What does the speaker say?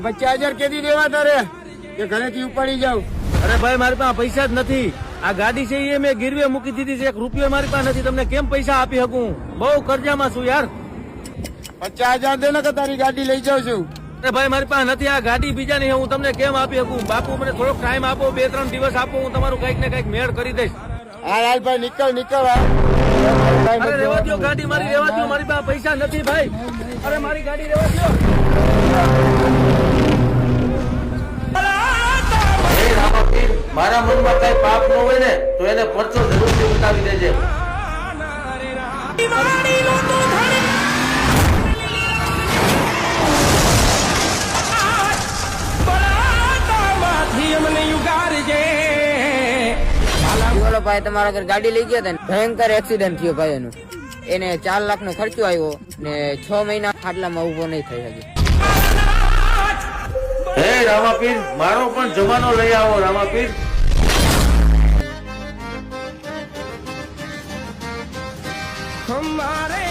50,000 કેદી દેવા તારે કે ઘરેથી ઉપાડી જાવ? અરે ભાઈ મારી પાસે પૈસા જ નથી. આ ગાડી છે એ મેં ગીરવે મૂકી દીધી છે. 1 રૂપિયો મારી પાસે નથી. તમને કેમ પૈસા આપી શકું? બહુ કરજામાં છું યાર. 50,000 દે ને કે તારી ગાડી લઈ જાઉં છું. અરે ભાઈ મારી પાસે નથી. આ ગાડી બીજાની છે. હું તમને કેમ આપી શકું? બાપુ મને થોડોક ટાઈમ આપો, 2-3 દિવસ આપો. હું તમારું કઈક ને કઈક મેળ કરી દઈશ. હા લાલભાઈ નીકળ. અરે રેવા દો ગાડી મારી, રેવા દો. મારી પાસે પૈસા નથી ભાઈ. અરે મારી ગાડી રેવા દો. મારા મનમાં કઈ પાપ ન હોય ને તો એને પરચો જરૂરથી બતાવી દેજે. ભાઈ તમારા ઘર ગાડી લઈ ગયા હતા ને, ભયંકર એક્સિડન્ટ થયો ભાઈ. એનું એને 4 લાખ નો ખર્ચો આવ્યો ને 6 મહિના ખાટલામાં ઉભો નહીં થઈ શકે. હે રામાપીર, મારો પણ જમાનો લઈ આવો રામાપીર. हमारे